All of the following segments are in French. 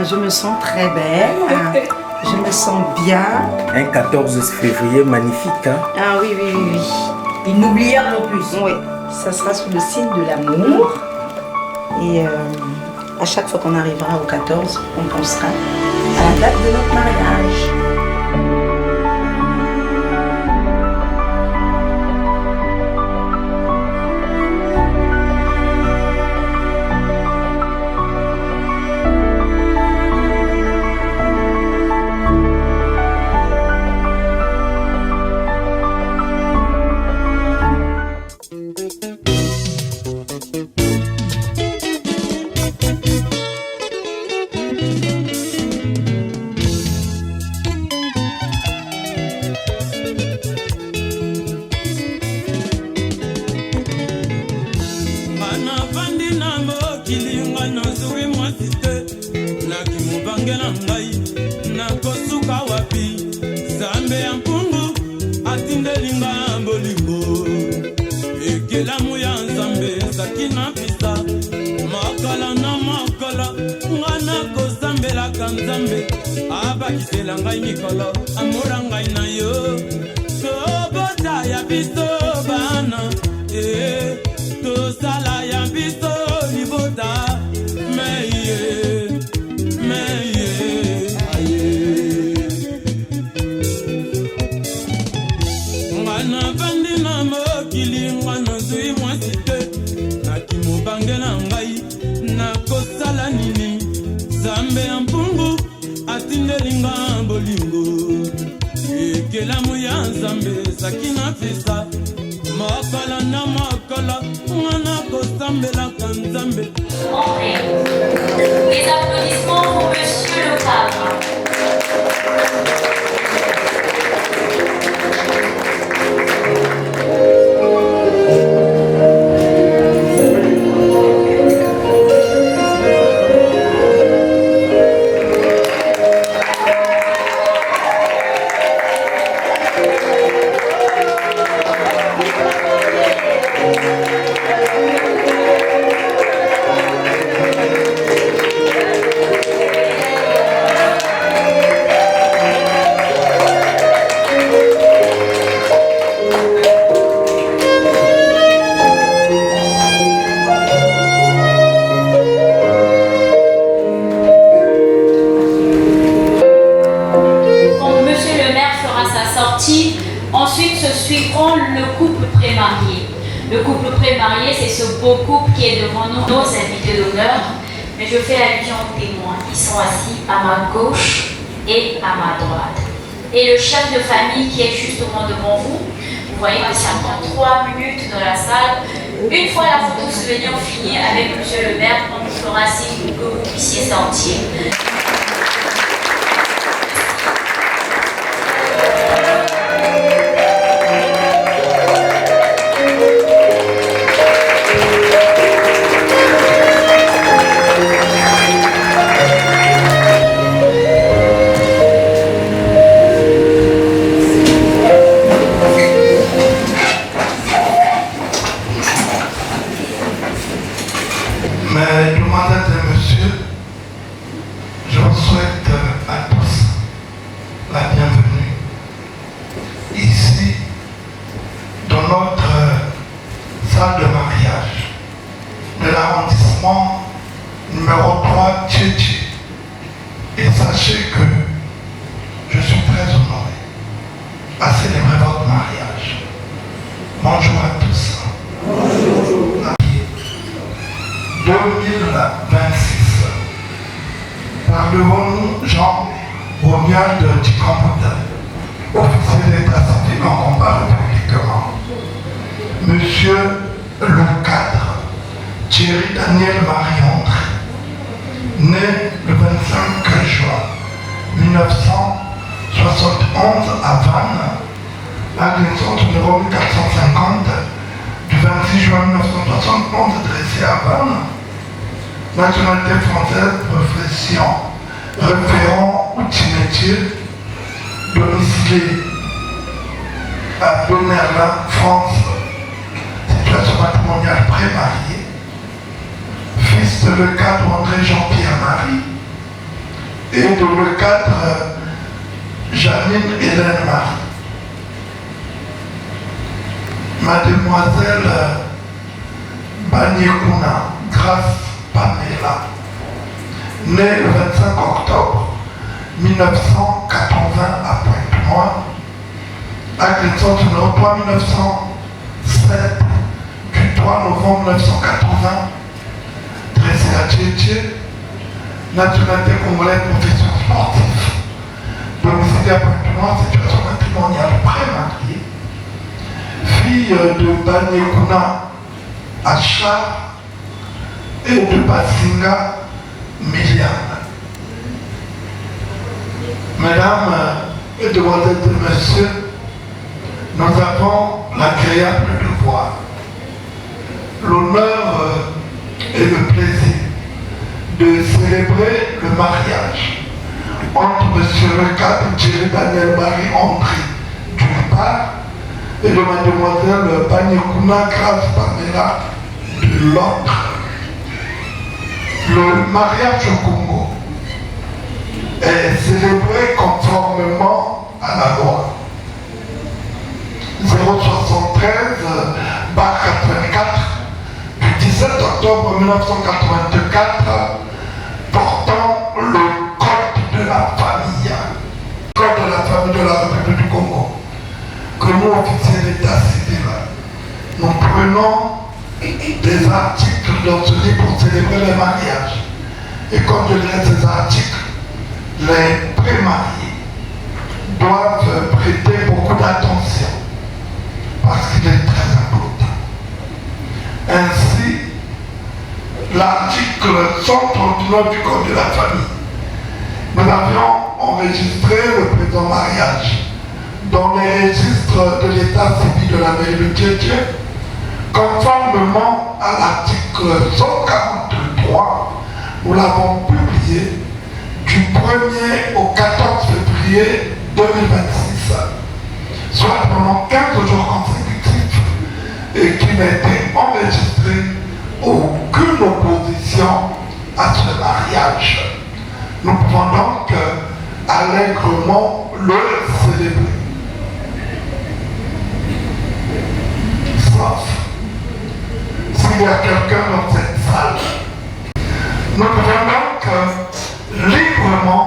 je me sens très belle, je me sens bien. Un 14 février magnifique, hein? Ah oui, oui, oui, oui. Inoubliable en plus. Oui, ça sera sous le signe de l'amour. Et à chaque fois qu'on arrivera au 14, on pensera à la date de notre mariage. Les applaudissements pour Monsieur le Cadre. Ensuite se suivront le couple pré-marié. Le couple pré-marié, c'est ce beau couple qui est devant nous, nos invités d'honneur. Mais je fais allusion aux témoins. Ils sont assis à ma gauche et à ma droite. Et le chef de famille qui est justement devant vous, vous voyez que c'est encore 3 minutes dans la salle. Une fois la photo souvenir finie avec Monsieur le maire, on vous fera signe pour que vous puissiez sortir. Mais demoiselles et messieurs, je vous souhaite à tous la bienvenue ici dans notre salle de mariage de l'arrondissement numéro 3 Tchétché. Et sachez que je suis très honoré à célébrer votre mariage. Bonjour à tous. Bonjour. 2026. Parlons-nous Jean Romuald Dicampotin, officier d'état civil en combat républicain. Monsieur le cadre Thierry Daniel Marie-André, né le 25 juin 1971 à Vannes, agresseur numéro 1450 du 26 juin 1971 dressé à Vannes, nationalité française, profession, référent outil-métier, domicilié à Benerlin, France, situation matrimoniale pré-mariée, fils de le cadre André Jean-Pierre Marie, et dans le cadre Janine Hélène Marie. Mademoiselle Banyekuna Grace Pamela, née le 25 octobre 1980 à Pointe-Noire, acte de naissance numéro 3907 du 3 novembre 1980, dressée à Tchétché, nationalité congolaise, profession sportive, domicile à Pointe-Noire, situation matrimoniale, pré-mariée, fille de Banyekuna Achar et de Basinga Miliane. Mesdames et demoiselles et messieurs, nous avons l'agréable devoir, l'honneur et le plaisir de célébrer le mariage entre M. le cadre Thierry Daniel Marie-André d'une part et de Mademoiselle Banyekuna Grace Pamela de l'autre. Le mariage au Congo est célébré conformément à la loi 073/84 du 17 octobre 1984 portant le code de la famille, code de la famille de la République du Congo, que nous, officiers d'État civil, nous prenons des articles dans ce livre pour célébrer les mariages. Et comme je dirais ces articles, les pré-mariés doivent prêter beaucoup d'attention parce qu'il est très important. Ainsi, l'article 139 du Code de la famille, nous avions enregistré le présent mariage dans les registres de l'état civil de la mairie de Tchétché, conformément à l'article 143, nous l'avons publié du 1er au 14 février 2026, soit pendant 15 jours consécutifs, et qui n'a été enregistré aucune opposition à ce mariage. Nous pouvons donc allègrement le célébrer. Sauf s'il y a quelqu'un dans cette salle. Nous pouvons donc librement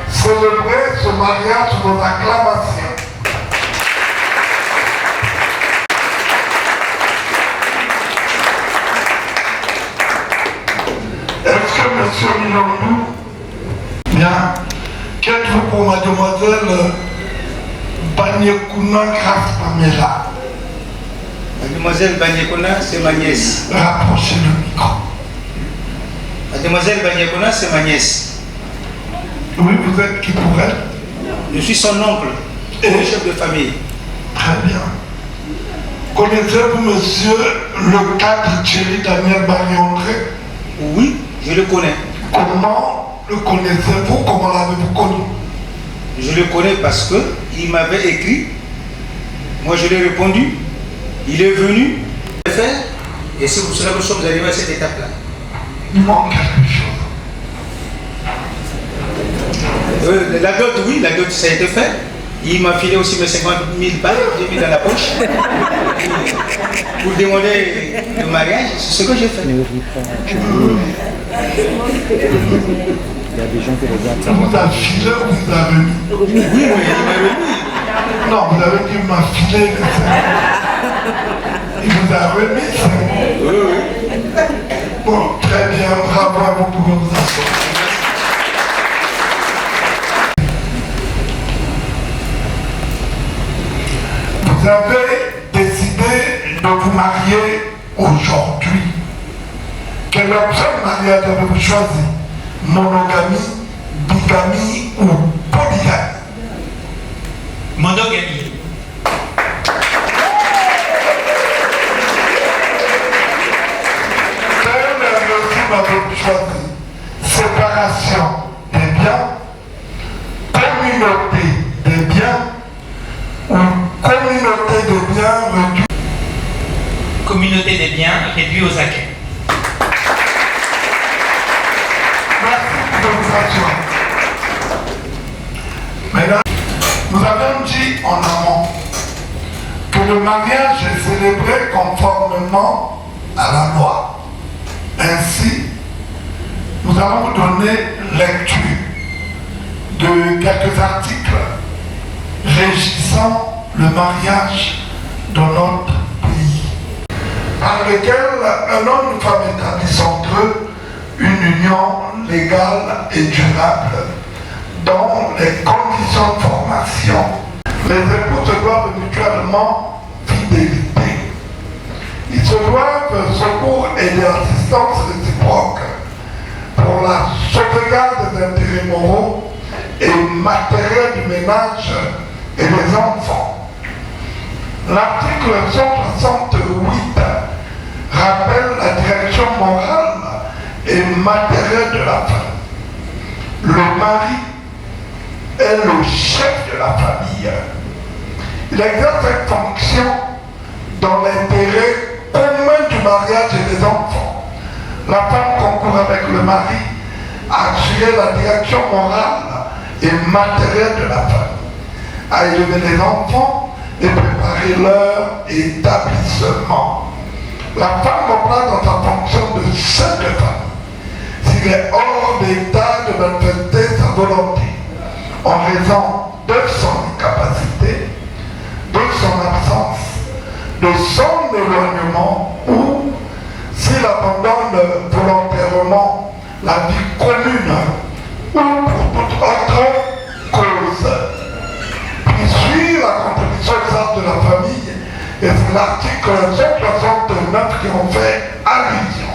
célébrer ce mariage sous nos acclamations. Est-ce que M. Milondou, bien, qu'êtes-vous pour Mademoiselle Banyekuna Grace Pamela? Mademoiselle Banyekuna, c'est ma nièce. Rapprochez le micro. Mademoiselle Banyekuna, c'est ma nièce. Oui, vous êtes qui pour elle? Je suis son oncle et le chef de famille. Très bien. Connaissez-vous monsieur le cadre Thierry Daniel Marie-André? Oui, je le connais. Comment le connaissez-vous? Comment l'avez-vous connu? Je le connais parce qu'il m'avait écrit. Moi, je lui ai répondu. Il est venu faire. Et c'est pour cela que nous sommes arrivés à cette étape-là. Il manque quelque chose. La dot, oui, la dot, ça a été fait. Il m'a filé aussi mes 50 000 balles, j'ai mis dans la poche. Pour demander le mariage, c'est ce que j'ai fait. Il y a des gens qui regardent ça. Vous avez filé ou vous avez remis? Oui, il m'a remis. Non, vous avez dit il m'a filé. Il vous a remis. Oui, oui. Bon, très bien, bravo à vous pour vos assurances. Vous avez décidé de vous marier aujourd'hui. Quelle option de mariage avez-vous choisi? Monogamie, bigamie ou polygamie? Monogamie. Quelle mesure avez-vous choisi? Séparation des biens, communauté des biens ou communauté des biens réduite? Communauté des biens réduit aux acquis. Merci de vous assurer. mariage est célébré conformément à la loi. Ainsi, nous allons vous donner lecture de quelques articles régissant le mariage dans notre pays, par lesquels un homme et une femme établissent entre eux une union légale et durable dans les conditions de formation. Les époux se doivent mutuellement fidélité. Ils se doivent secours et assistance réciproque pour la sauvegarde des intérêts moraux et matériels du ménage et des enfants. L'article 168 rappelle la direction morale et matérielle de la famille. Le mari est le chef de la famille. Il exerce cette fonction dans l'intérêt commun du mariage et des enfants. La femme concourt avec le mari à assurer la direction morale et matérielle de la famille, à élever les enfants et préparer leur établissement. La femme reprend dans sa fonction de chef de famille s'il est hors d'état de manifester sa volonté en raison de son incapacité, de son absence, de son éloignement ou s'il abandonne volontairement la vie commune ou pour toute autre cause. Puis suit la contribution exacte de la famille et c'est l'article 169 qui en fait allusion.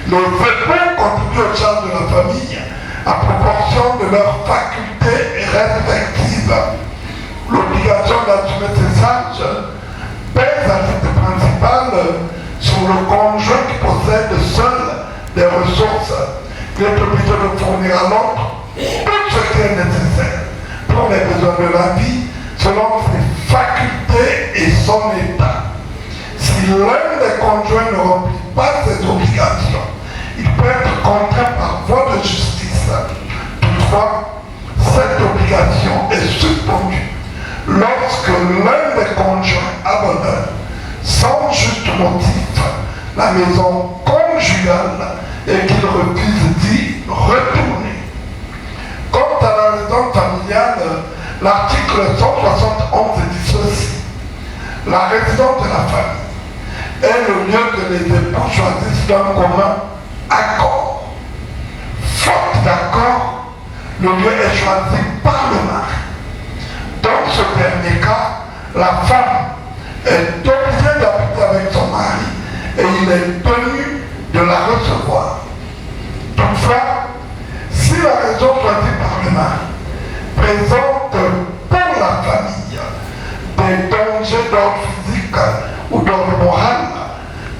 Les époux contribuent aux charges de la famille à proportion de leurs facultés respectives. L'obligation d'assumer ces charges pèse à titre principal sur le conjoint qui possède seul des ressources. Il est obligé de fournir à l'autre tout ce qui est nécessaire pour les besoins de la vie selon ses facultés et son état. Si l'un des conjoints ne remplit pas ses obligations, il peut être contraint par voie de justice. Toutefois, cette obligation est suspendue lorsque l'un des conjoints abandonne sans juste motif la maison conjugale et qu'il refuse d'y retourner. Quant à la résidence familiale, l'article 171 dit ceci: la résidence de la famille est le lieu que les époux choisissent d'un commun accord. Faute d'accord, le lieu est choisi par le mari. Dans ce dernier cas, la femme est obligée d'habiter avec son mari et il est tenu de la recevoir. Toutefois, si la raison choisie par le mari présente pour la famille des dangers d'ordre physique ou d'ordre moral,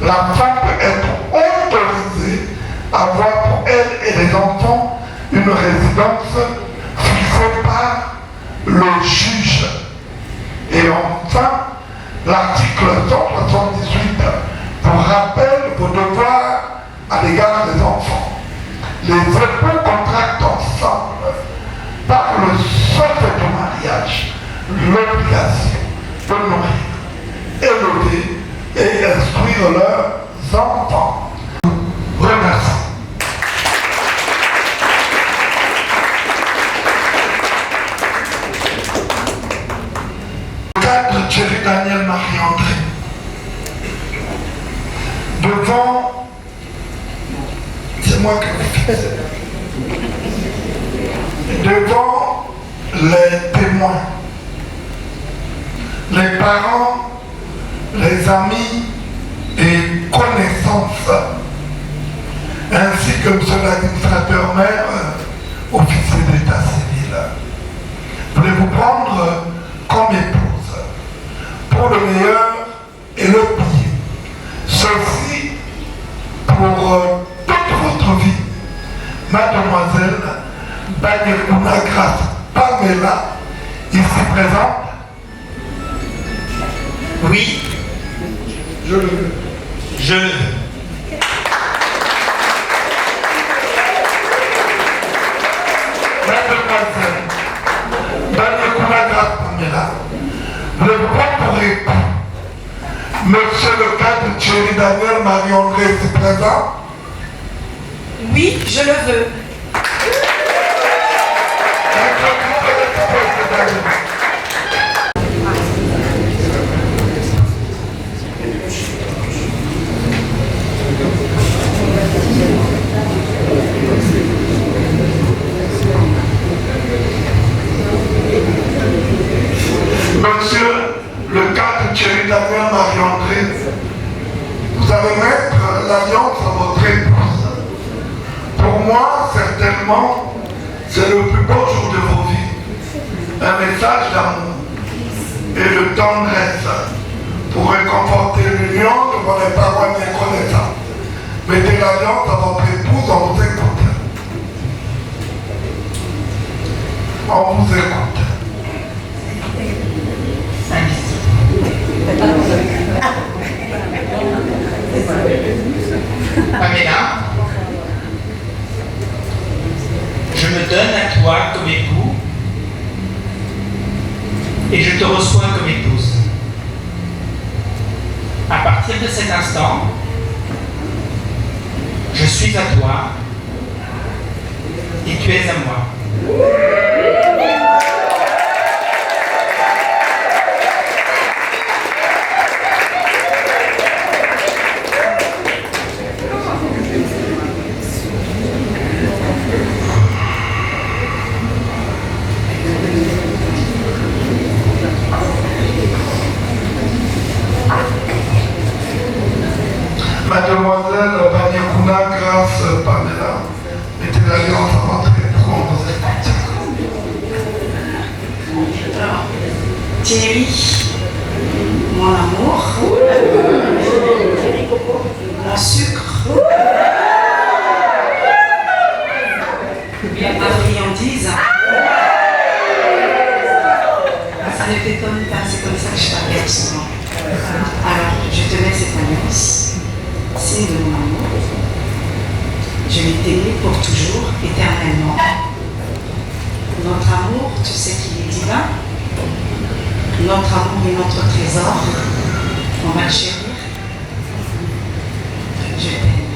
la femme peut être autorisée à avoir pour elle et les enfants une résidence fixée par le juge. Et enfin, l'article 178 vous rappelle vos devoirs à l'égard des enfants. Les époux contractent ensemble par le seul fait du mariage l'obligation de nourrir, élever et instruire leurs enfants. Remercie. Cadre Thierry Daniel Marie-André, devant, c'est moi qui le fais, devant les témoins, les parents, les amis et connaissances, ainsi que M. l'administrateur maire, officier d'état civil. Voulez-vous prendre comme épouse pour le meilleur et le pire. Ceci pour toute votre vie. Mademoiselle Banyekuna Grace Pamela, ici présente. Oui, Je le veux. je le veux. Mademoiselle Banyekuna Grace Pamela, le propre époux Monsieur le cadre Thierry Daniel Marie-André est présent? Oui, je le veux. Monsieur le cadre Thierry Daniel Marie-André, vous allez mettre l'alliance à votre épouse. Pour moi, certainement, c'est le plus beau jour de vos vies. Un message d'amour et de tendresse pour réconforter l'union devant les parents méconnaissants. Mettez l'alliance à votre épouse, on vous écoute. On vous écoute. Pamela, je me donne à toi comme époux et je te reçois comme épouse. À partir de cet instant, je suis à toi et tu es à moi. Mademoiselle Banyakuna Grâce Pamela, mettez l'alliance à votre époux, on vous écoute. Thierry, mon amour, mon sucre, ma friandise. Ça ne t'étonne pas, c'est comme ça que je t'appelle souvent. Alors, je te mets cette alliance. Signe de mon amour. Je vais t'aimer pour toujours, éternellement. Notre amour, tu sais qu'il est divin. Notre amour est notre trésor. On va le chérir. Je t'aime.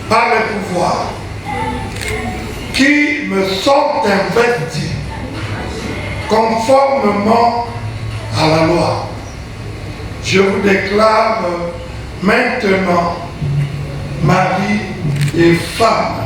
Par les pouvoirs qui me sont investis conformément à la loi, je vous déclare maintenant mari et femme.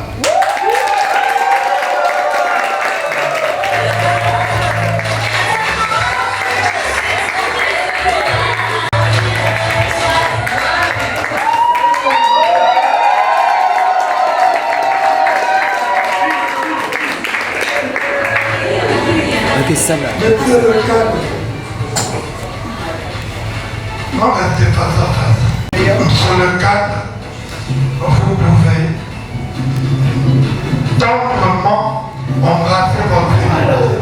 Ça va. Monsieur le cadre, non, restez face à face. Sur le cadre, vous pouvez tendrement embrasser votre épouse.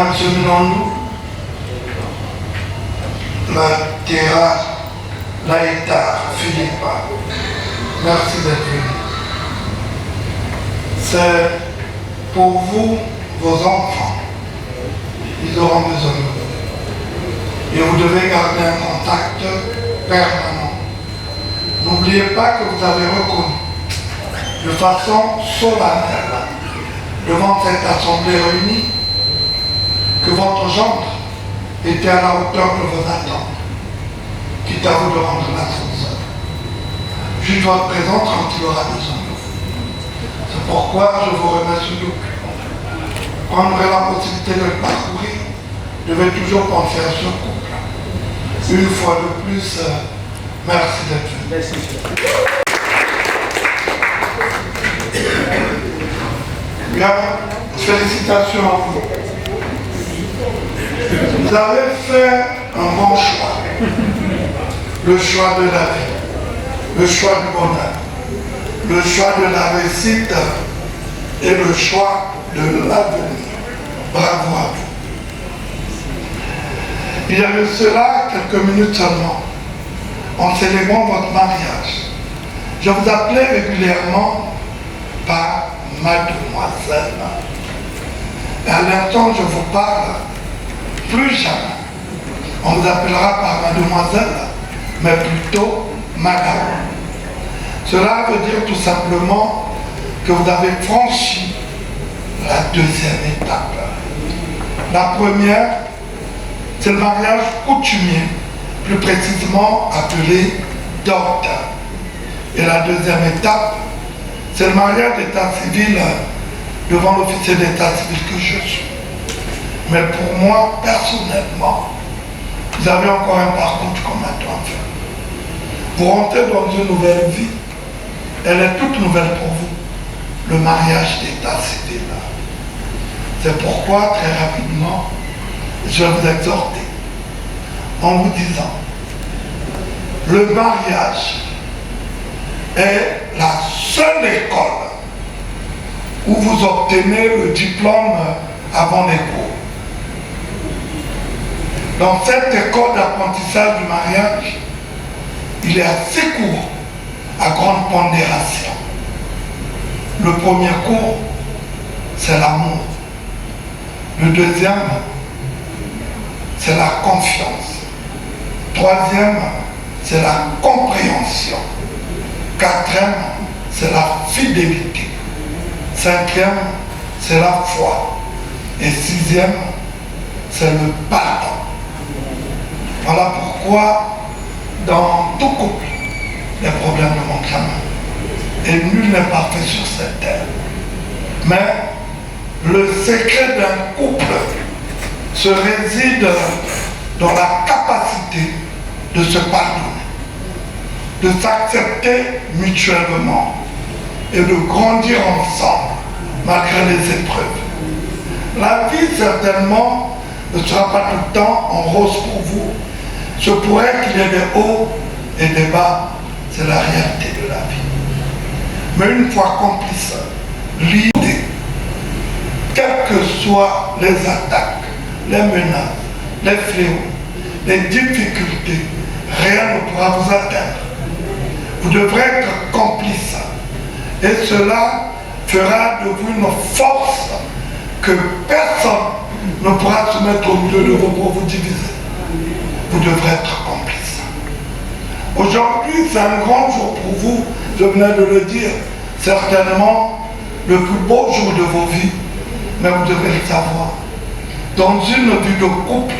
Inseminons-nous la terrasse, l'Aïta, Philippa. Merci d'être venu. C'est pour vous, vos enfants. Ils auront besoin de vous. Et vous devez garder un contact permanent. N'oubliez pas que vous avez reconnu de façon solennelle devant cette assemblée réunie que votre gendre était à la hauteur de vos attentes, quitte à vous de rendre l'ascenseur. Juste votre présence quand il aura besoin de vous. C'est pourquoi je vous remets ce document. Quand vous aurez la possibilité de le parcourir, vous devez toujours penser à ce couple. Une fois de plus, merci d'être venu. Bien, félicitations à vous. Vous avez fait un bon choix. Le choix de la vie, le choix du bonheur, le choix de la réussite et le choix de l'avenir. Bravo à vous. Il y a de cela quelques minutes seulement, en célébrant votre mariage, je vous appelais régulièrement par mademoiselle. Et à l'instant je vous parle, plus jamais on vous appellera par mademoiselle, mais plutôt madame. Cela veut dire tout simplement que vous avez franchi la deuxième étape. La première, c'est le mariage coutumier, plus précisément appelé dot. Et la deuxième étape, c'est le mariage d'état civil devant l'officier d'état civil que je suis. Mais pour moi, personnellement, vous avez encore un parcours commun à faire. Vous rentrez dans une nouvelle vie. Elle est toute nouvelle pour vous. Le mariage d'état civil. C'est pourquoi, très rapidement, je vais vous exhorter en vous disant, le mariage est la seule école où vous obtenez le diplôme avant les cours. Dans cette école d'apprentissage du mariage, il y a 6 cours à grande pondération. Le premier cours, c'est l'amour. Le deuxième, c'est la confiance. Troisième, c'est la compréhension. Quatrième, c'est la fidélité. Cinquième, c'est la foi. Et sixième, c'est le pardon. Voilà pourquoi, dans tout couple, les problèmes ne manquent jamais. Et nul n'est parfait sur cette terre. Mais le secret d'un couple se réside dans la capacité de se pardonner, de s'accepter mutuellement et de grandir ensemble malgré les épreuves. La vie, certainement, ne sera pas tout le temps en rose pour vous. Ce pourrait qu'il y ait des hauts et des bas, c'est la réalité de la vie. Mais une fois complice, l'idée, quelles que soient les attaques, les menaces, les fléaux, les difficultés, rien ne pourra vous atteindre. Vous devrez être complice. Et cela fera de vous une force que personne ne pourra se mettre au milieu de vous pour vous diviser. Vous devrez être complice. Aujourd'hui, c'est un grand jour pour vous, je venais de le dire, certainement le plus beau jour de vos vies, mais vous devez le savoir. Dans une vie de couple,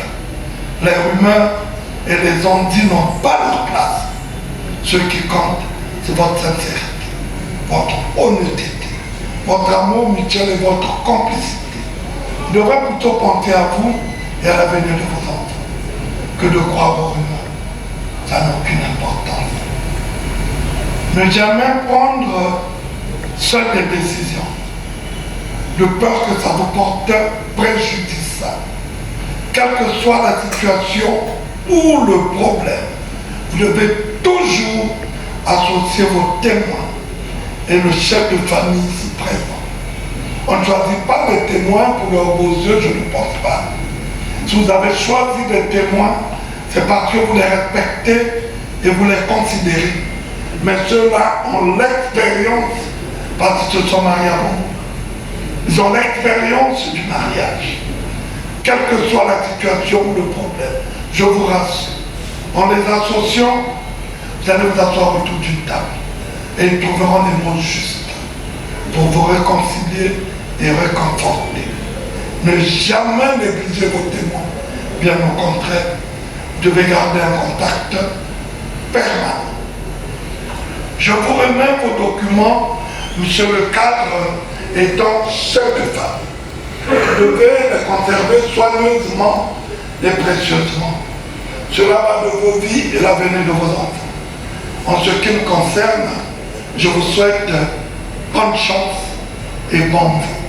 les rumeurs et les on-dit n'ont pas leur place. Ce qui compte, c'est votre sincérité, votre honnêteté, votre amour mutuel et votre complicité. Vous devrez plutôt penser à vous et à l'avenir de vos enfants que de croire aux rumeurs. Ça n'a aucune importance. Ne jamais prendre seul des décisions, de peur que ça vous porte préjudice. Quelle que soit la situation ou le problème, vous devez toujours associer vos témoins et le chef de famille ici présent. On ne choisit pas des témoins pour leurs beaux yeux, je ne pense pas. Si vous avez choisi des témoins, c'est parce que vous les respectez et vous les considérez. Mais ceux-là ont l'expérience parce qu'ils se sont mariés avant. Ils ont l'expérience du mariage. Quelle que soit la situation ou le problème, je vous rassure. En les associant, vous allez vous asseoir autour d'une table et ils trouveront les mots justes pour vous réconcilier et réconforter. Ne jamais négliger vos témoins. Bien au contraire, vous devez garder un contact permanent. Je vous remets vos documents sur le cadre étant chef de femme. Vous devez les conserver soigneusement et précieusement. Cela va de vos vies et l'avenir de vos enfants. En ce qui me concerne, je vous souhaite bonne chance et bon vent.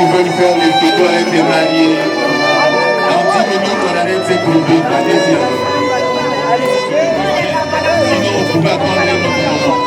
qui veulent faire le photo avec les mariés. Dans 10 minutes, on arrête ces conduites. Allez-y. Sinon, on peut attendre un autre moment.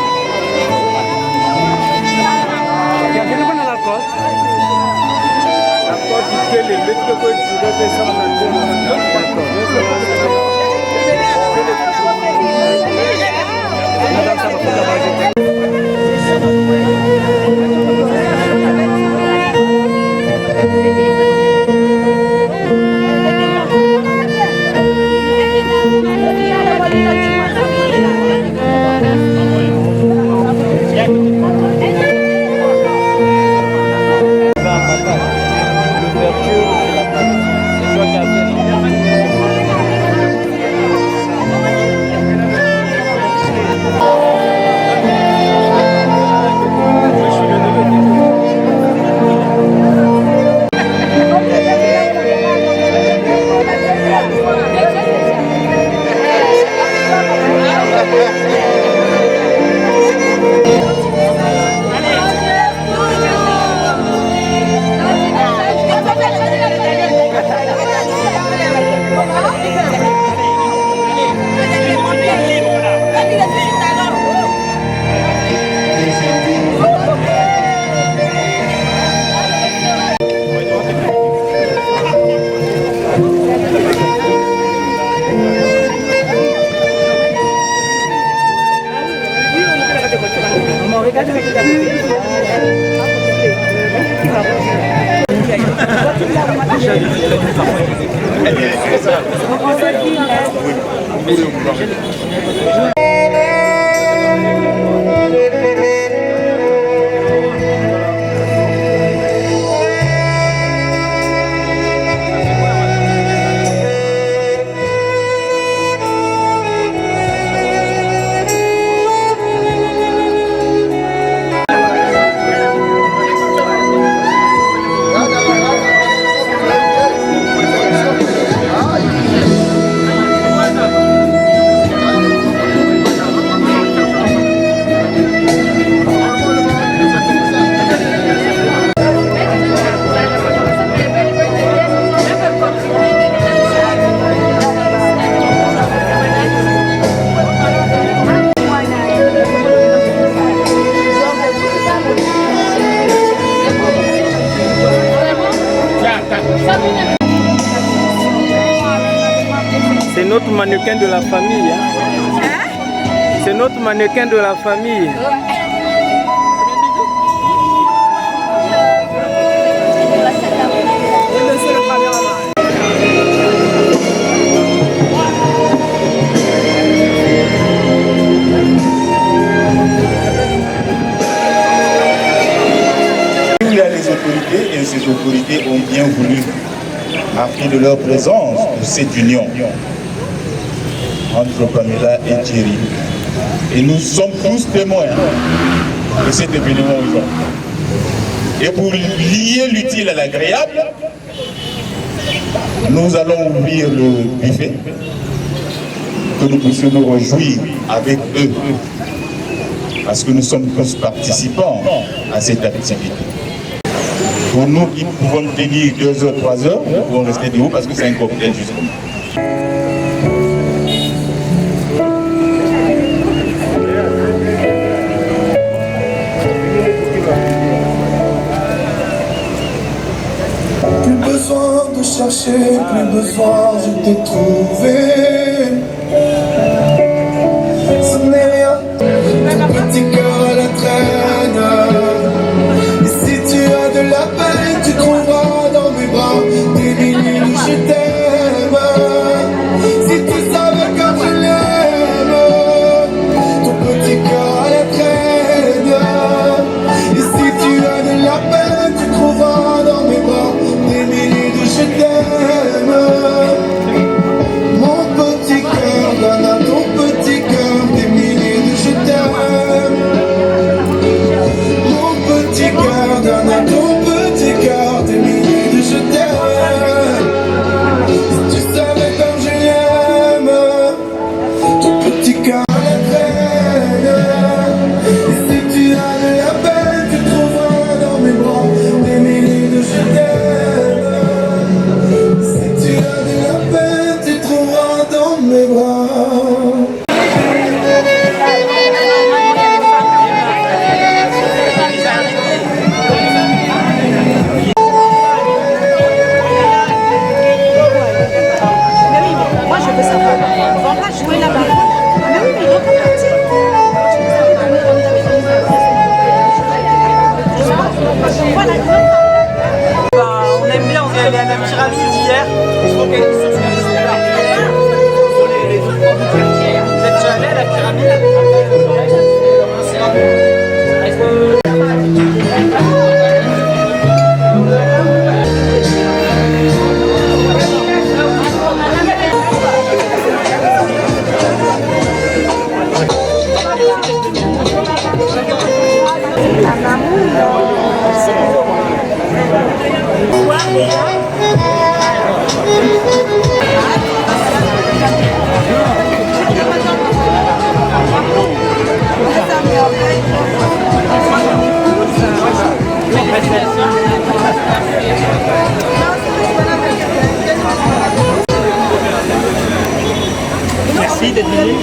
C'est notre mannequin de la famille. Hein? C'est notre mannequin de la famille. Il y a les autorités et ces autorités ont bien voulu marquer de leur présence de cette union entre Pamela et Thierry. Et nous sommes tous témoins de cet événement aujourd'hui. Et pour lier l'utile à l'agréable, nous allons ouvrir le buffet, que nous puissions nous réjouir avec eux, parce que nous sommes tous participants à cette activité. Pour nous qui pouvons tenir 2 heures, 3 heures, nous pouvons rester debout parce que c'est un cocktail justement. Plus besoin de chercher, plus besoin, je t'ai trouvé. Ce n'est rien, ton petit cœur à la traîne. Et si tu as de la peine, tu trouveras dans mes bras des milliers de je t'aime. Si tu savais comme je l'aime, ton petit cœur à la traîne. Et si tu as de la peine, tu trouveras dans mes bras des milliers de je t'aime. Mon petit Merci d'être venu.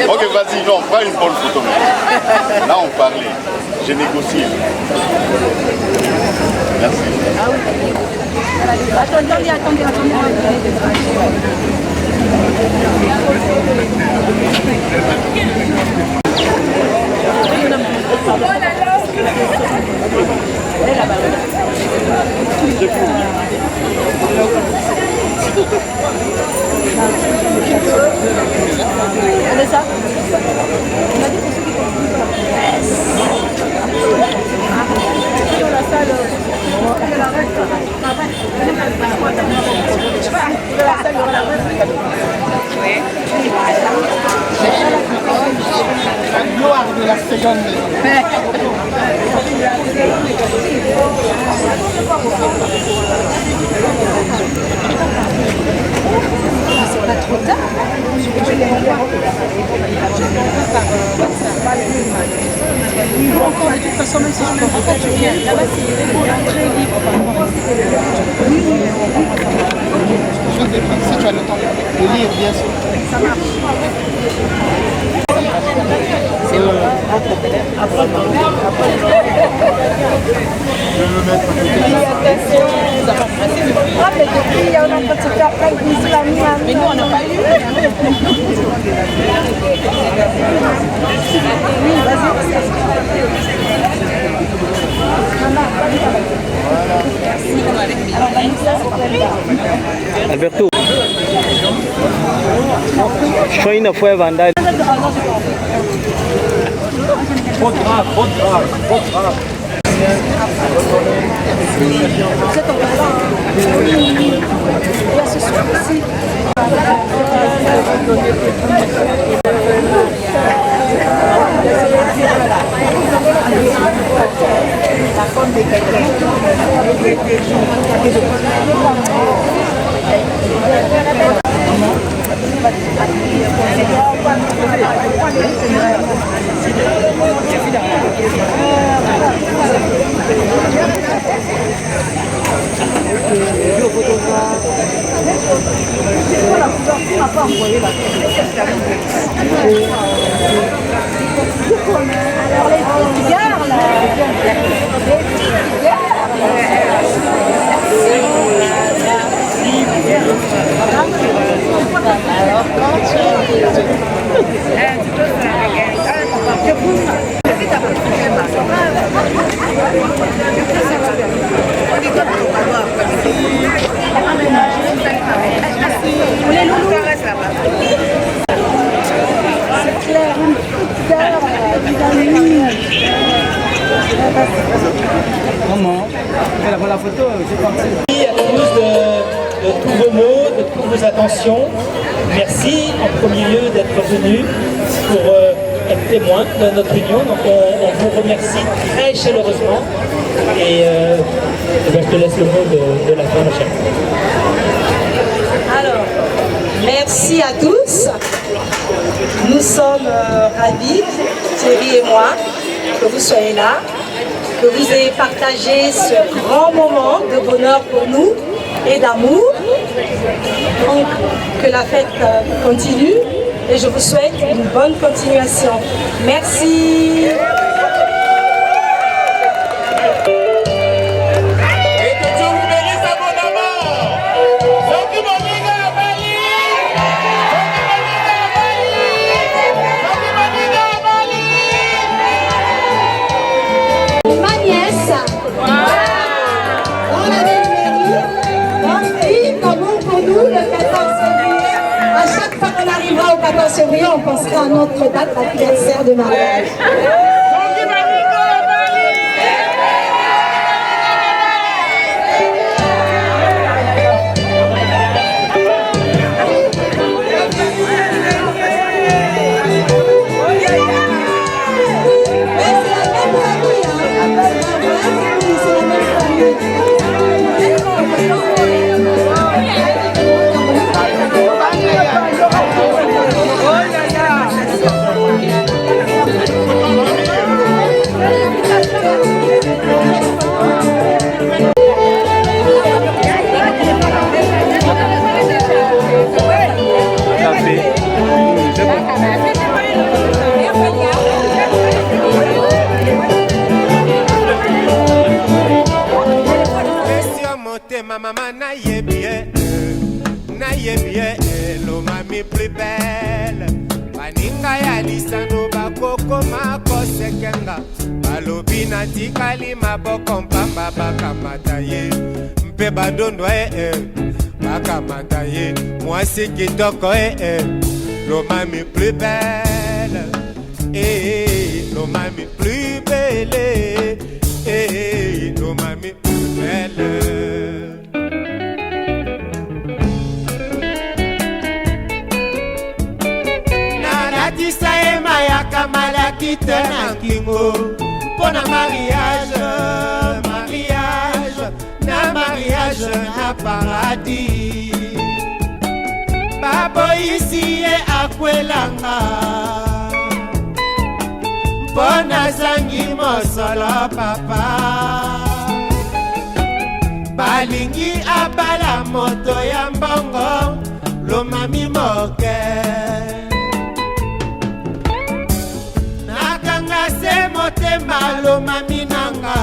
Ok, vas-y, non, prends une bonne photo. Là, on parlait. J'ai négocié. Merci. Attendez. Allez, ça. On a dit pour ceux qui continuent. Dans la salle. La gloire de la seconde maison. C'est pas trop tard. Je vais les revoir. Encore de toute façon, même si je peux pas, tu viens. Là-bas, c'est très libre. Si tu as le temps de lire, bien sûr. Ça marche. C'est bon. Je veux me mettre à côté. Mais nous, on n'a pas eu. Oui, vas-y. Alberto, show une fois vandal. Trop grave. Ce soir aussi. Alors les petites gares là. Alors quand tu Maman, elle a la photo, c'est parti. Merci à tous de tous vos mots, de toutes vos attentions. Merci en premier lieu d'être venus pour être témoins de notre union. Donc on vous remercie très chaleureusement. Et je te laisse le mot de la fin, Michel. Alors, merci à tous. Nous sommes ravis, Thierry et moi, que vous soyez là, que vous ayez partagé ce grand moment de bonheur pour nous et d'amour. Donc, que la fête continue et je vous souhaite une bonne continuation. Merci. Au 14 février, on pensera à notre date d'anniversaire de mariage. Maman naïe bien, lo mami plus belle. Baninga ya lisano bakoko mako sekenga. Balobi na tikali maboko mpamba bakamata ye. Mpe badondo bakamata ye. Mwasi kitoko lo mami plus belle. Lo mami plus belle. Lo mami plus belle. Tisae mayaka malaki tena kingo pona mariage na paradis. Babo ici e akwelanga pona zangi mosolo papa. Balingi abala moto ya mbongo lo mami moke. Se motema lo mami nanga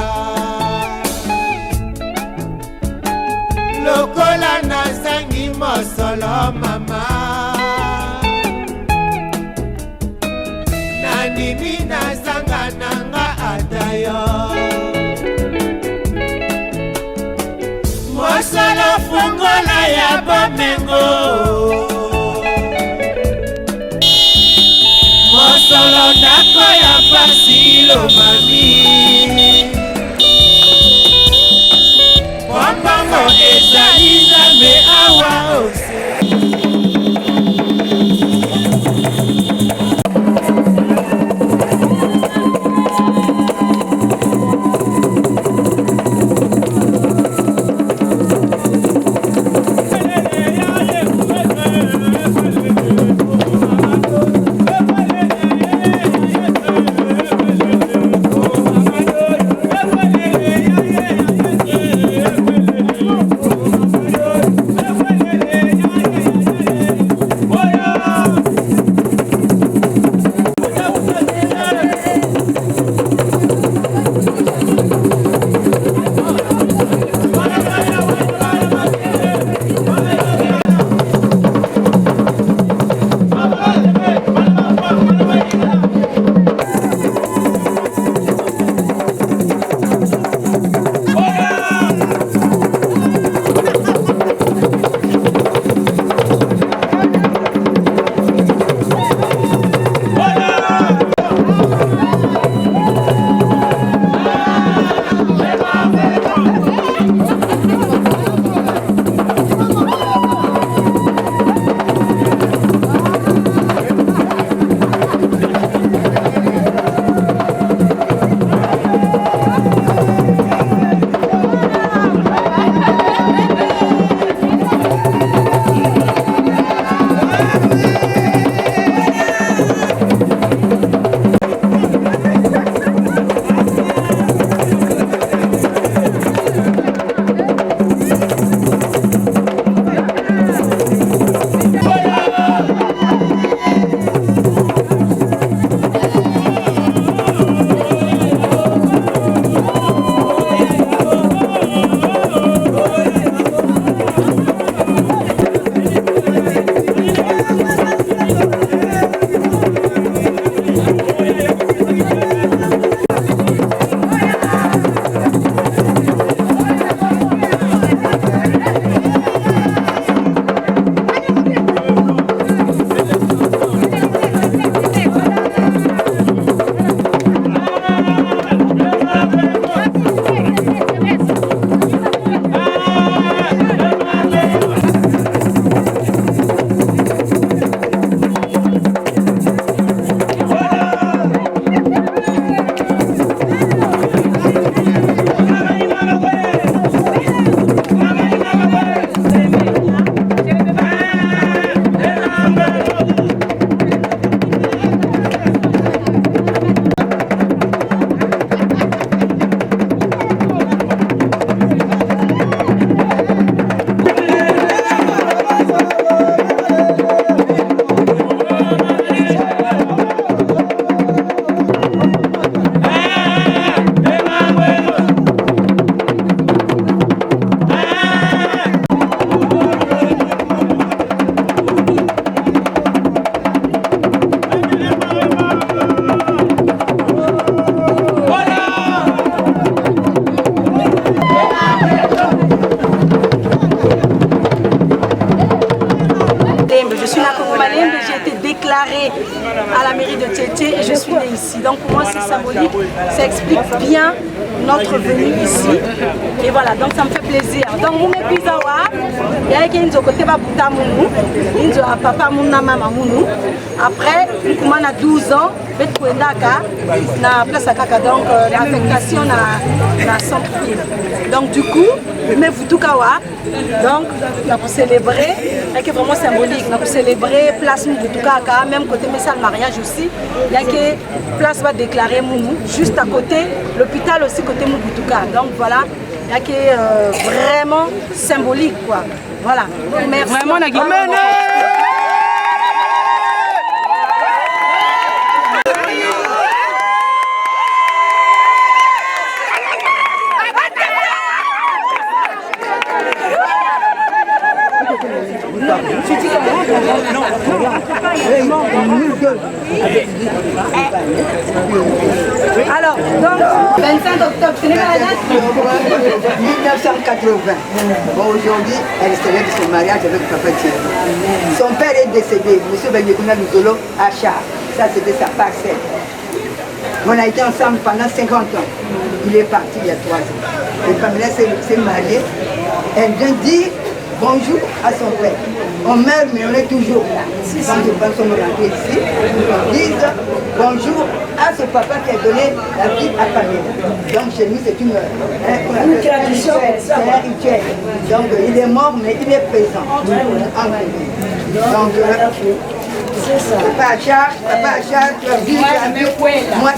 lokola nazangi mosolo mama nanimi nazanga nanga adayo mosolo fungola ya bomengo mosolo ndako ya pasi lo mami wambango ezali nzambe awa ose. ici. Donc pour moi c'est symbolique, ça explique bien notre venue ici. Et voilà, donc ça me fait plaisir. Donc vous me pizawa, il y a qui nous côté babuta munu, nous a papa muna mama munu. Après, nous a 12 ans, na place à Kaka, donc l'affectation na centre-ville. Donc du coup, mais vous tout kawa, donc on a pour célébrer, c'est vraiment symbolique, on a pour célébrer place Moutoukaka, même côté message mariage aussi, il y a que place va déclarer Moumou, juste à côté, l'hôpital aussi côté Moutouka. Donc voilà, il y a que vraiment symbolique quoi. Voilà. Merci. Vraiment la guimene. Alors, donc, 25 octobre, ce n'est pas la date 1980. Bon, aujourd'hui, elle célèbre son mariage avec Papa Thierry. Son père est décédé, M. Benyekouna Luzolo, à Char. Ça, c'était sa parcelle. On a été ensemble pendant 50 ans. Il est parti il y a 3 ans. Et Pamela s'est mariée. Elle vient dire bonjour à son père. On meurt, mais on est toujours là. Quand je pense qu'on est rentré ici, on dit bonjour à ce papa qui a donné la vie à Pamela. Donc chez nous, c'est une tradition, c'est un rituel. Donc il est mort, mais il est présent. Donc, Papa Achar, tu as vu moi, les poètes, moi,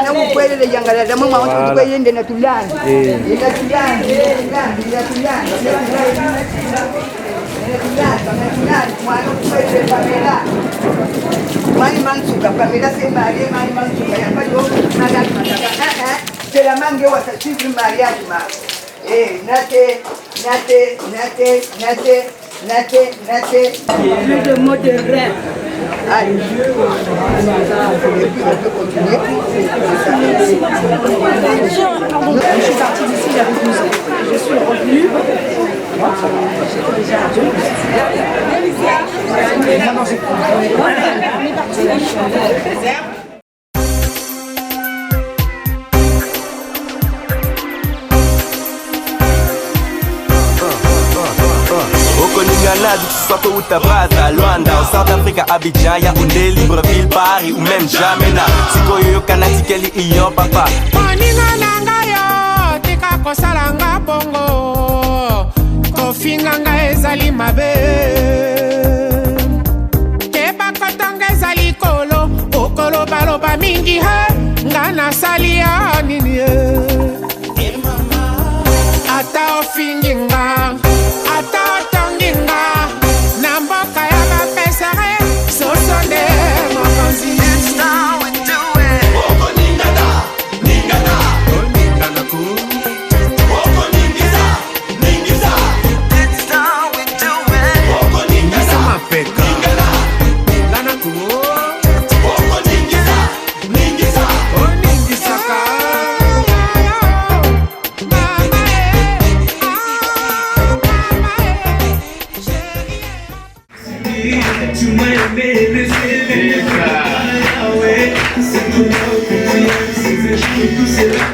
nous pouvons les Yangala, la maman, on peut y aller dans tout l'âge. C'est la mangue où ça suit le mariage. Eh, Plus de mots de rêve. Allez. Et puis on peut continuer. Je suis partie d'ici il y a 12 ans. Je suis revenue. J'étais déjà adulte. On est parti. Ghana, soit au Tabraza, Luanda, au South Africa, Abidjan, Yaoundé, Libreville, Paris ou même Jamena. Si koyo kanati keli iyo papa. Moninga nanga yo, tika kosalanga bongo. Kofinga nga ezali mabe. Keba kotonga ezali kolo, okolo baloba mingi he, nga nasali ya nini ye. Ata ofingi nga, ata otonginga, na mboka ya bapesere, sosonde mokonzi. That's how we do it. Oko ningada, ningada, ningada ku. Oko ningiza, ningiza. That's how we do it. Oko ningada, mapeka, ningada, ningada ku. Oko ningiza, ningiza, oh ningiza ka. Tu m'as aimé, le ciel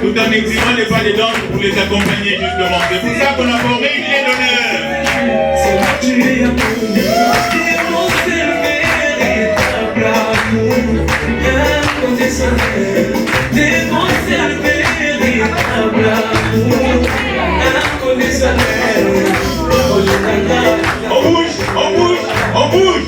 Tout en exhibant les pas des danses pour les accompagner justement. C'est pour ça qu'on a formé une clé d'honneur. C'est moi qui ai appris. On bouge, on bouge, on bouge.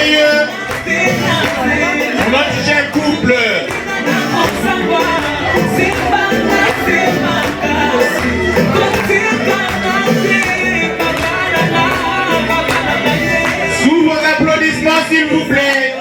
sérieux. On va chercher un couple. Sous vos applaudissements, s'il vous plaît.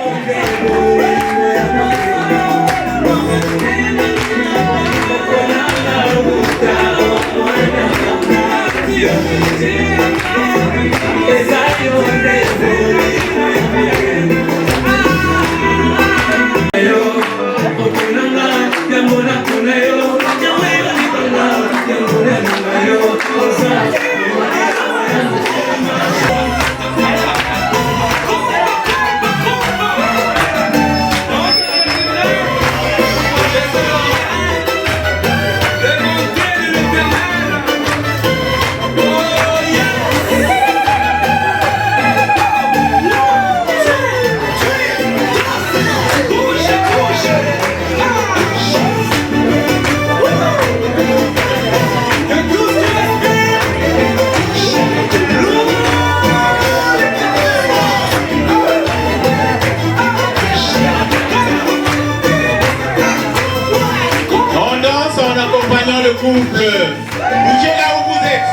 Le couple, bougez là où vous êtes,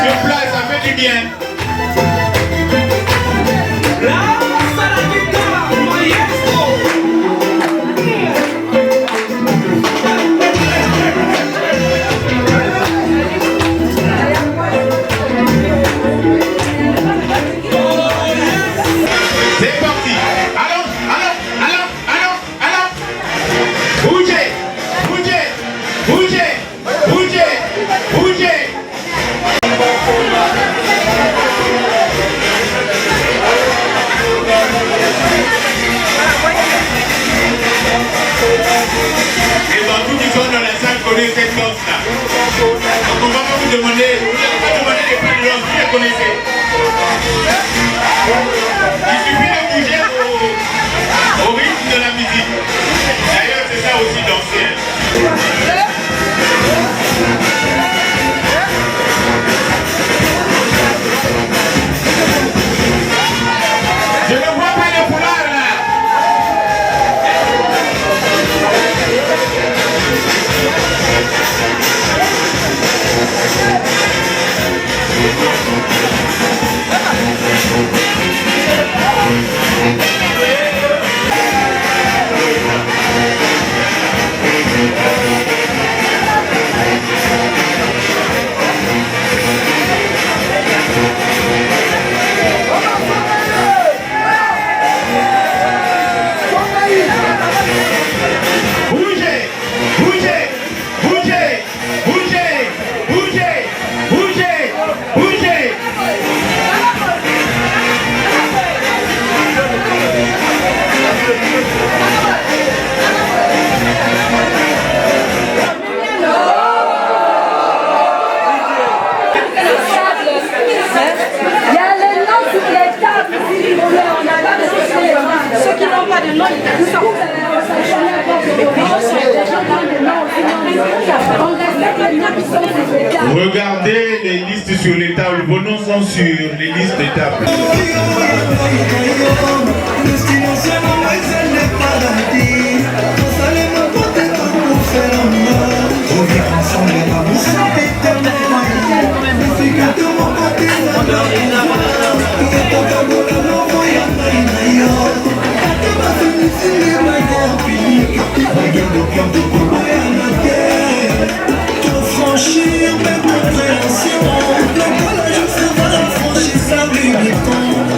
sur place, ça fait du bien. C'est parti, allons, bougez, bougez, bougez. Bougez, bougez. Et ben, vous qui sont dans la salle connaissez cette danse-là. Donc on va pas vous demander, vous n'allez pas demander les pas de danse, vous les connaissez. Il suffit de bouger au rythme de la musique. D'ailleurs, c'est ça aussi danser. Je ne vois pas les foulards là. Ceux qui n'ont pas de nom, ils sortent. Regardez les listes sur les tables. Vos noms sont sur les listes des tables. Franchir ma compréhension, le collège sera franchir sa limite.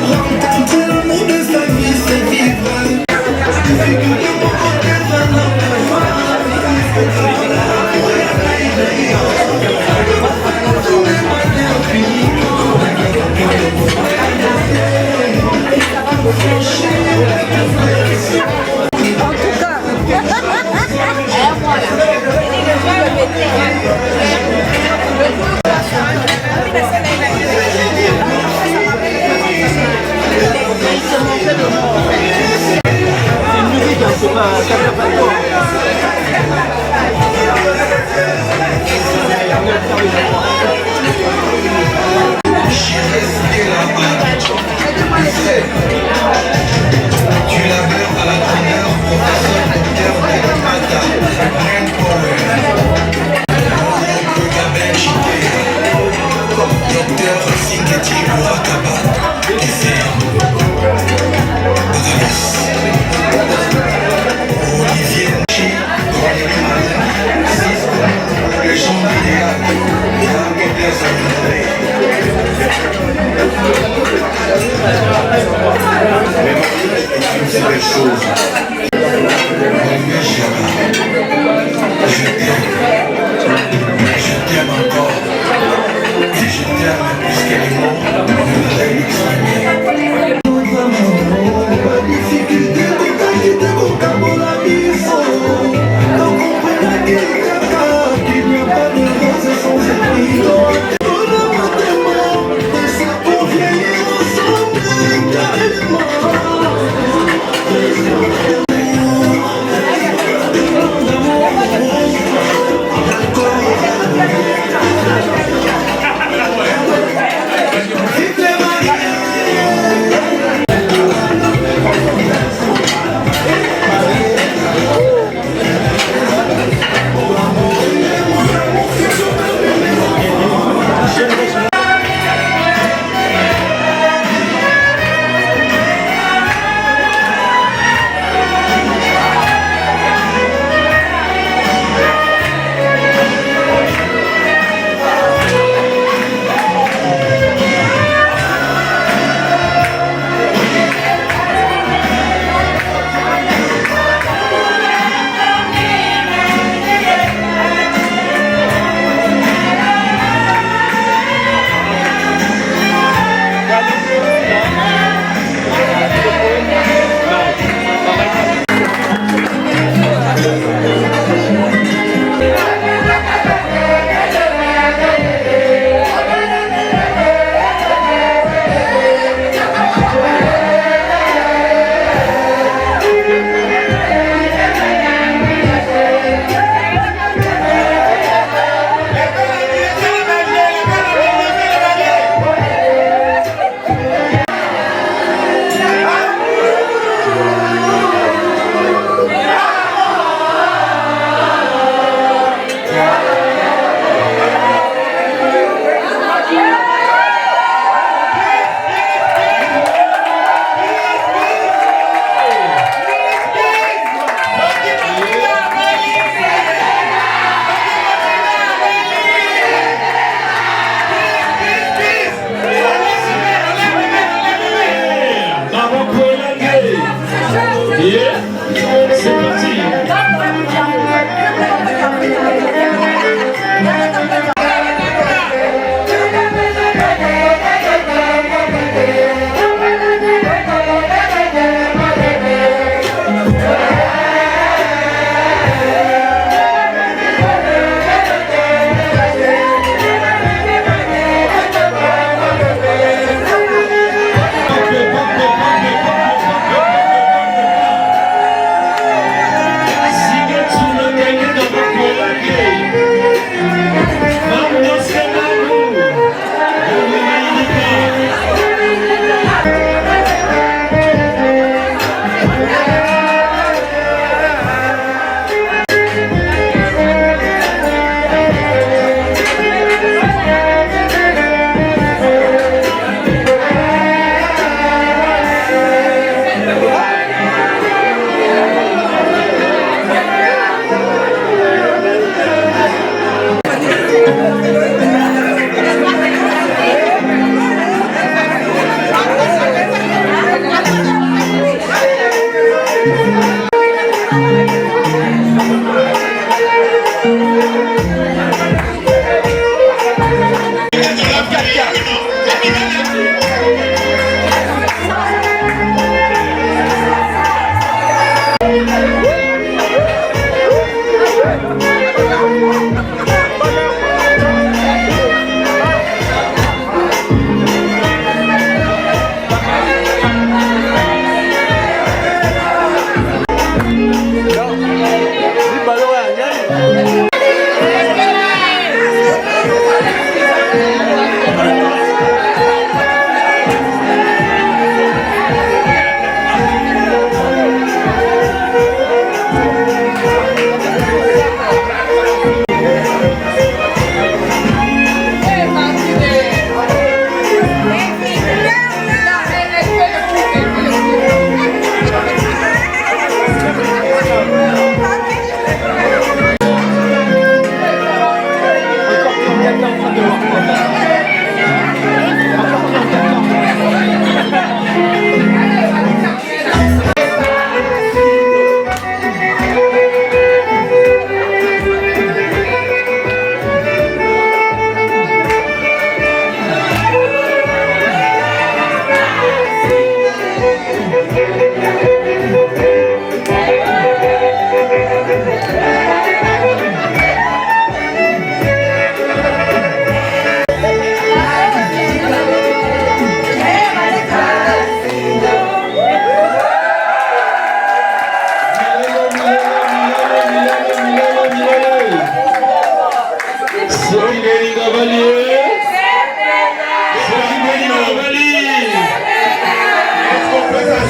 Rencontrer l'amour de sa vie, c'est vivre. J'ai resté là-bas.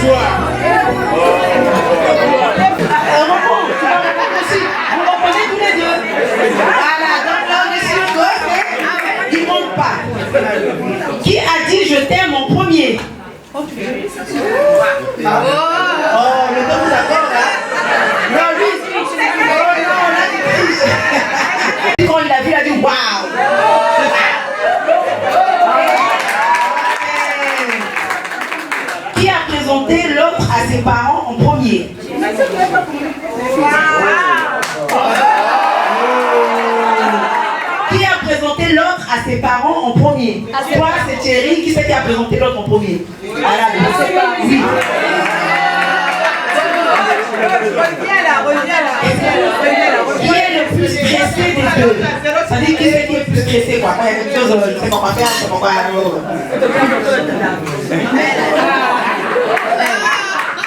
soir. Vous reprenez tous les deux. Voilà, donc là on est sur gauche, il ne monte pas. Qui a dit je t'aime en premier? Oh, le temps vous accorde là. Non, lui, quand il a vu, il a dit waouh. Qui a présenté l'autre à ses parents en premier? Qui a présenté l'autre à ses parents en premier? Toi, c'est Thierry. Qui c'est qui a présenté l'autre en premier? Oui. Qui est le plus stressé des deux? Ça dit qui c'est qui est plus stressé quoi? Quand il y a quelque chose, c'est pas quoi faire, c'est pas quoi.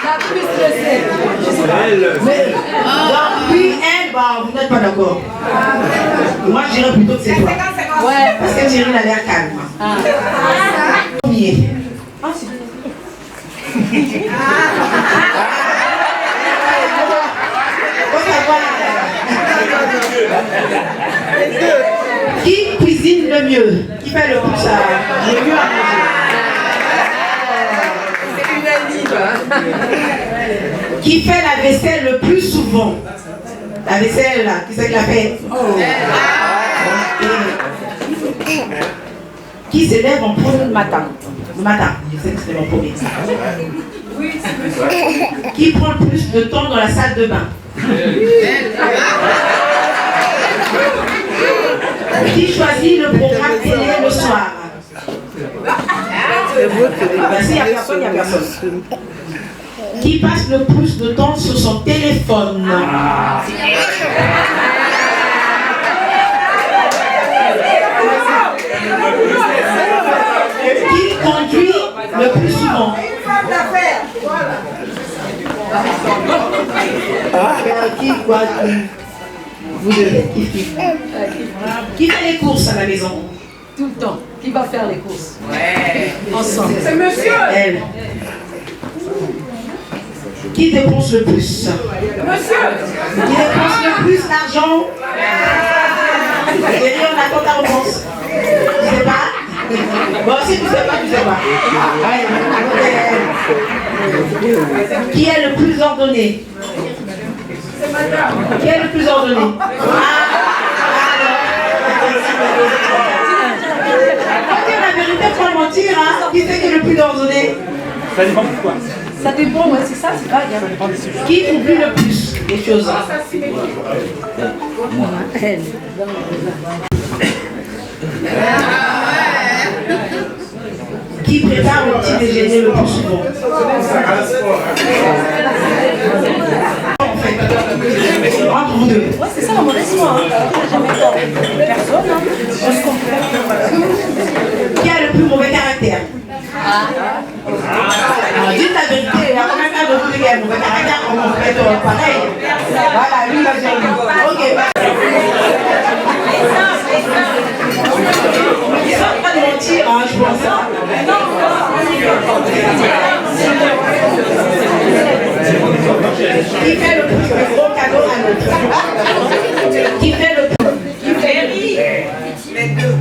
La plus stressée. Mais puis elle, bah, vous n'êtes pas d'accord. Moi je dirais plutôt que c'est toi. Ouais. Parce que Thierry a l'air calme. Premier. Qui cuisine le mieux? Qui fait le plus à manger? Qui fait la vaisselle le plus souvent? La vaisselle là, qui c'est qui la fait? Qui se lève en premier le matin? Le matin, je sais que c'est mon premier. Qui prend le plus de temps dans la salle de bain? Qui choisit le programme télé le soir? S'il n'y a personne, il n'y a personne. Qui passe le plus de temps sur son téléphone? Qui conduit le plus souvent? Qui quoi? Vous devez qui fait les courses à la maison? Tout le temps. Qui va faire les courses? Ouais. Ensemble. C'est monsieur. Elle. Qui dépense le plus? Monsieur. Qui dépense le plus d'argent? Et on attend ta réponse. Tu sais pas? Bon, si tu sais pas, tu sais pas. Qui est le plus ordonné? Qui est le plus ordonné? La vérité, faut mentir, hein. Qui c'est qui est le plus ordonné? Ça dépend pourquoi. Ça dépend, ouais, c'est ça, c'est pas bien. Ça dépend des sujets. Qui oublie le plus les choses? Elle. Qui prépare le petit déjeuner le plus souvent? Entre vous deux. Ouais, c'est ça la mauvaise foi. Hein. Jamais tort. Personne, hein. On se complète. Qui a le plus mauvais caractère? Alors, dites la vérité, il y a quand même un de vous qui a un mauvais caractère, on fait pareil. Voilà, lui va dire lui. Ok. Ils ne sont pas de mentir, hein, je pense. Qui fait le plus gros cadeau à l'autre? Qui fait le plus? Qui fait les deux.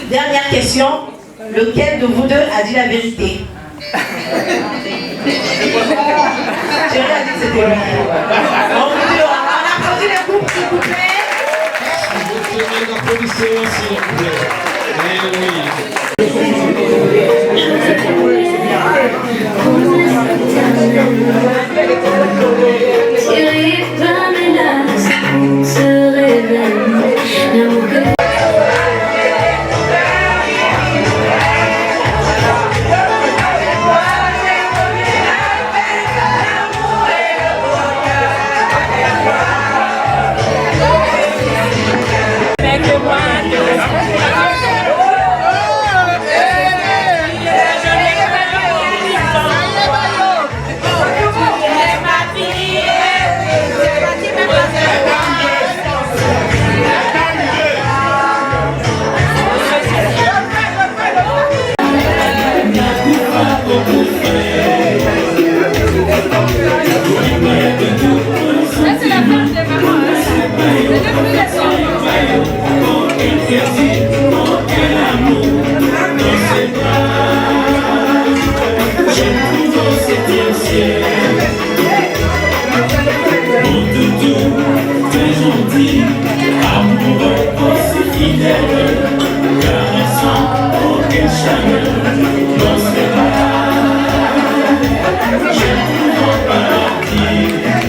Dernière question. Lequel de vous deux a dit la vérité? Thierry a dit que c'était lui. On applaudit les groupes, s'il vous plaît. Applaudissez, s'il vous plaît. ciel. Mon toutou, t'es gentil, amoureux, aussi fidèle, caressant, aucune chaleur, dans ce bar, je ne pourrais pas leur dire.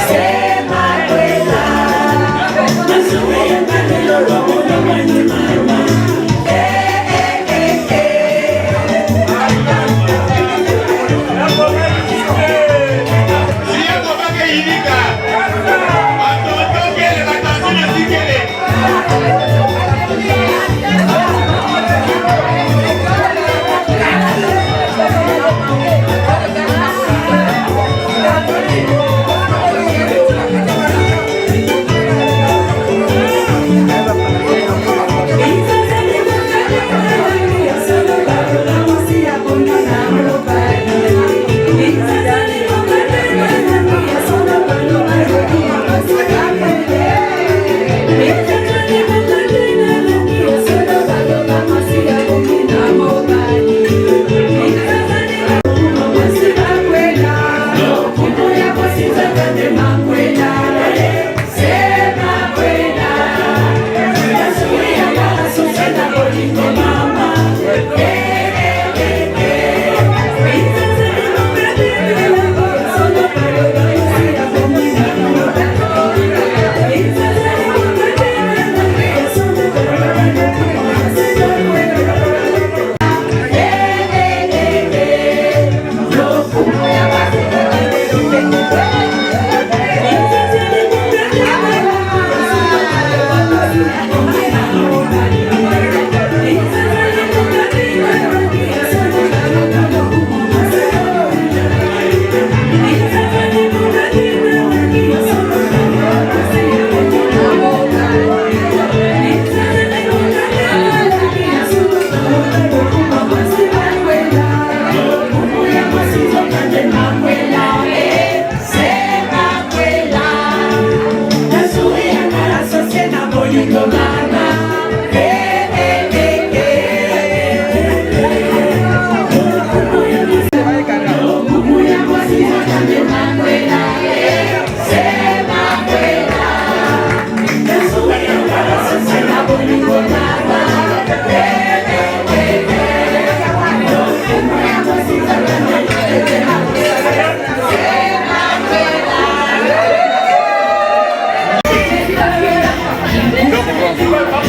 C'est ma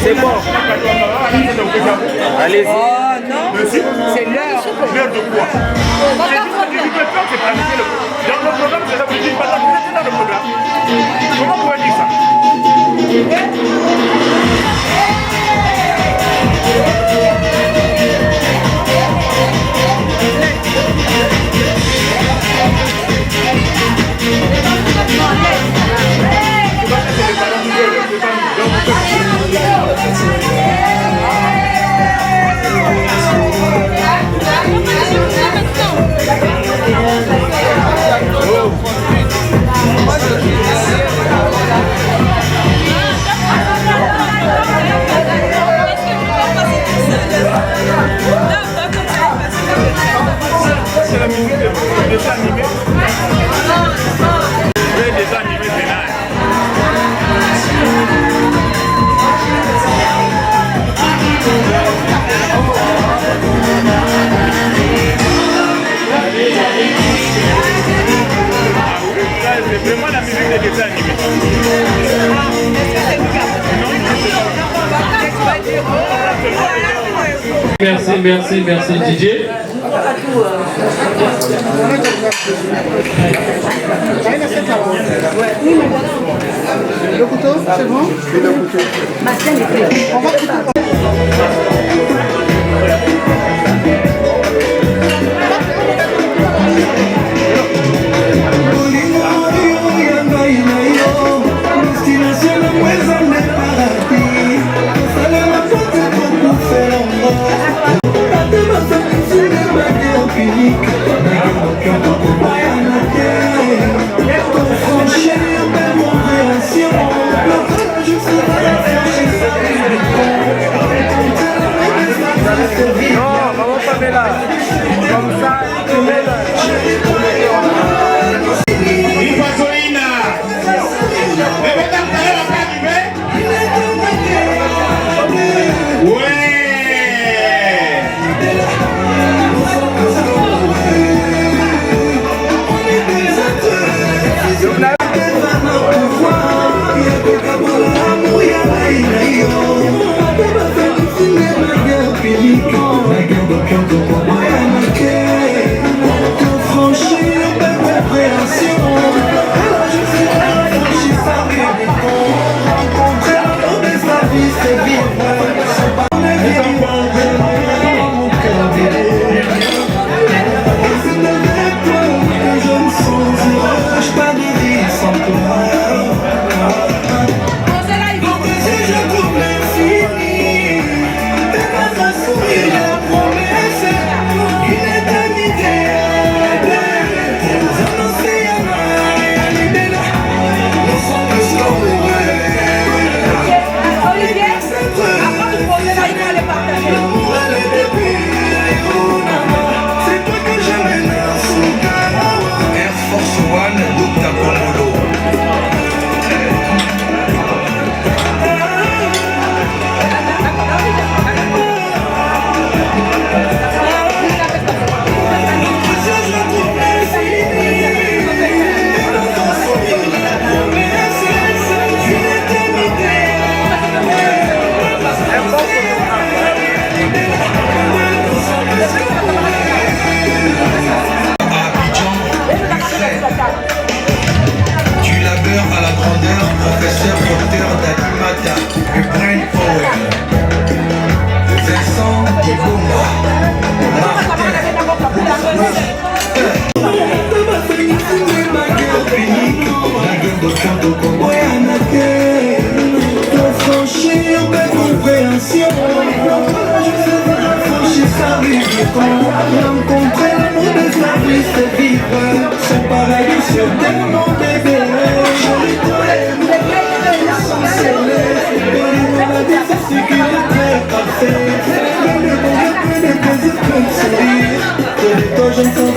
C'est bon. Allez-y. Oh non, c'est l'heure. L'heure de quoi? C'est planifié dans le programme, c'est ça que je dis, pas dans le programme. Comment on peut dire ça? C'est la musique des dessins animés. Les dessins animés, c'est là. C'est vraiment la musique des dessins animés. Merci Didier. Le couteau, c'est bon? Oui, le couteau. On va Je ne